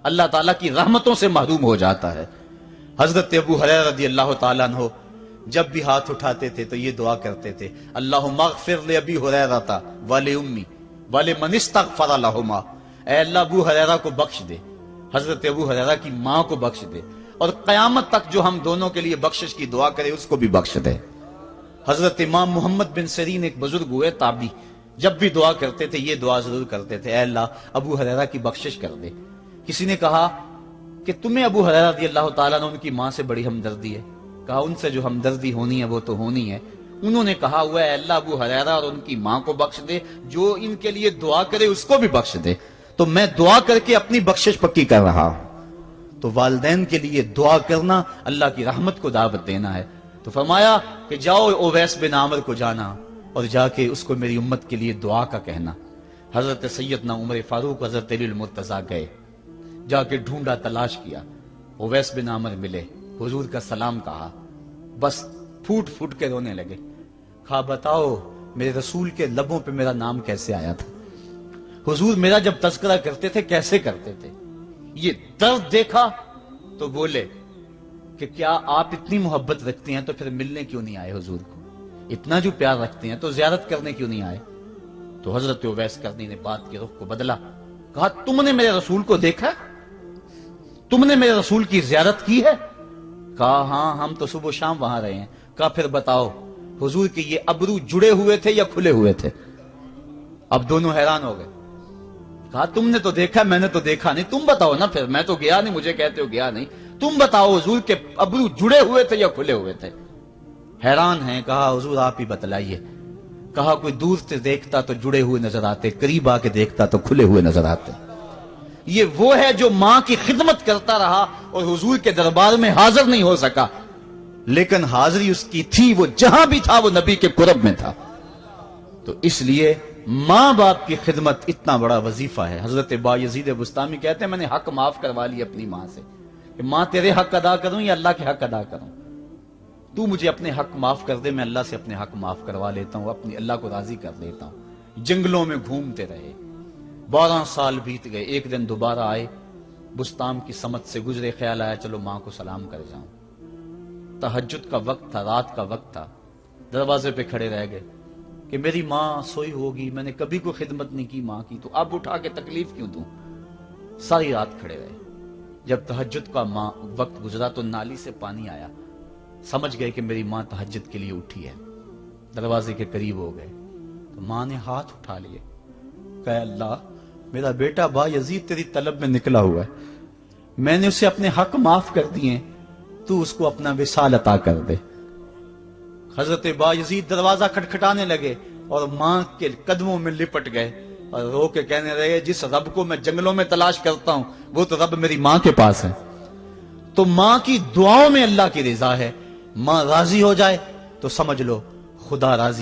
اللہ تعالیٰ کی رحمتوں سے محروم ہو جاتا ہے۔ حضرت ابو ہریرہ رضی اللہ تعالیٰ عنہ جب بھی ہاتھ اٹھاتے تھے تو یہ دعا کرتے تھے، اللہم اغفر لابی ہریرہ ولأمی ولمن استغفر لہما، اے اللہ ابو ہریرہ کو بخش دے، حضرت ابو ہریرہ کی ماں کو بخش دے، اور قیامت تک جو ہم دونوں کے لیے بخشش کی دعا کرے اس کو بھی بخش دے۔ حضرت امام محمد بن سیرین ایک بزرگ ہوئے تابعی، جب بھی دعا کرتے تھے یہ دعا ضرور کرتے تھے، اے اللہ ابو ہریرہ کی بخشش کر دے۔ کسی نے کہا کہ تمہیں ابو ہریرہ رضی اللہ تعالیٰ عنہ ان کی ماں سے بڑی ہمدردی ہے؟ کہا ان سے جو ہمدردی ہونی ہے وہ تو ہونی ہے۔ انہوں نے کہا ہوا ہے اللہ ابو ہریرہ اور ان کی ماں کو بخش دے، جو ان کے لیے دعا کرے اس کو بھی بخش دے۔ تو میں دعا کر کے اپنی بخشش پکی کر رہا ہوں۔ تو والدین کے لیے دعا کرنا اللہ کی رحمت کو دعوت دینا ہے۔ تو فرمایا کہ جاؤ اویس بن عامر کو جانا اور جا کے اس کو میری امت کے لیے دعا کا کہنا۔ حضرت سیدنا عمر فاروق حضرت علی المرتضیٰ گئے، جا کے ڈھونڈا، تلاش کیا، اویس بن عامر ملے، حضور کا سلام کہا، بس پھوٹ پھوٹ کے رونے لگے۔ کہا بتاؤ میرے رسول کے لبوں پہ میرا نام کیسے آیا تھا؟ حضور میرا جب تذکرہ کرتے تھے کیسے کرتے تھے؟ یہ درد دیکھا تو بولے کہ کیا آپ اتنی محبت رکھتے ہیں تو پھر ملنے کیوں نہیں آئے حضور کو؟ اتنا جو پیار رکھتے ہیں تو زیارت کرنے کیوں نہیں آئے؟ تو حضرت اویس کرنی نے بات کے رخ کو بدلا، کہا تم نے میرے رسول کو دیکھا؟ تم نے میرے رسول کی زیارت کی ہے؟ کہا ہاں ہم تو صبح و شام وہاں رہے ہیں۔ کہا پھر بتاؤ حضور کے یہ ابرو جڑے ہوئے تھے یا کھلے ہوئے تھے؟ اب دونوں حیران ہو گئے۔ کہا تم نے تو دیکھا، میں نے تو دیکھا نہیں، تم بتاؤ نا، پھر میں تو گیا نہیں، مجھے کہتے ہو گیا نہیں، تم بتاؤ حضور کے ابرو جڑے ہوئے تھے یا کھلے ہوئے تھے؟ حیران ہیں۔ کہا حضور آپ ہی بتلائیے۔ کہا کوئی دور سے دیکھتا تو جڑے ہوئے نظر آتے، قریب آ کے دیکھتا تو کھلے ہوئے نظر آتے۔ یہ وہ ہے جو ماں کی خدمت کرتا رہا اور حضور کے دربار میں حاضر نہیں ہو سکا، لیکن حاضری اس کی تھی، وہ جہاں بھی تھا وہ نبی کے قرب میں تھا۔ تو اس لیے ماں باپ کی خدمت اتنا بڑا وظیفہ ہے۔ حضرت بایزید بستامی کہتے ہیں میں نے حق معاف کروا لی اپنی ماں سے، کہ ماں تیرے حق ادا کروں یا اللہ کے حق ادا کروں؟ تو مجھے اپنے حق معاف کر دے، میں اللہ سے اپنے حق معاف کروا لیتا ہوں، اپنی اللہ کو راضی کر لیتا ہوں۔ جنگلوں میں گھومتے رہے، 12 سال بیت گئے، ایک دن دوبارہ آئے، بستام کی سمت سے گزرے، خیال آیا چلو ماں کو سلام کر جاؤں۔ تہجد کا وقت تھا، رات کا وقت تھا، دروازے پہ کھڑے رہ گئے کہ میری ماں سوئی ہوگی، میں نے کبھی کوئی خدمت نہیں کی ماں کی، تو اب اٹھا کے تکلیف کیوں دوں؟ ساری رات کھڑے رہے۔ جب تہجد کا وقت گزرا تو نالی سے پانی آیا، سمجھ گئے کہ میری ماں تہجد کے لیے اٹھی ہے، دروازے کے قریب ہو گئے تو ماں نے ہاتھ اٹھا لیے، کہ اللہ میرا بیٹا بایزید تیری طلب میں نکلا ہوا ہے، میں نے اسے اپنے حق معاف کر دیے، تو اس کو اپنا وصال عطا کر دے۔ حضرت بایزید دروازہ کھٹکھٹانے لگے اور ماں کے قدموں میں لپٹ گئے اور رو کے کہنے لگے جس رب کو میں جنگلوں میں تلاش کرتا ہوں وہ تو رب میری ماں کے پاس ہے۔ تو ماں کی دعاؤں میں اللہ کی رضا ہے، ماں راضی ہو جائے تو سمجھ لو خدا راضی ہے۔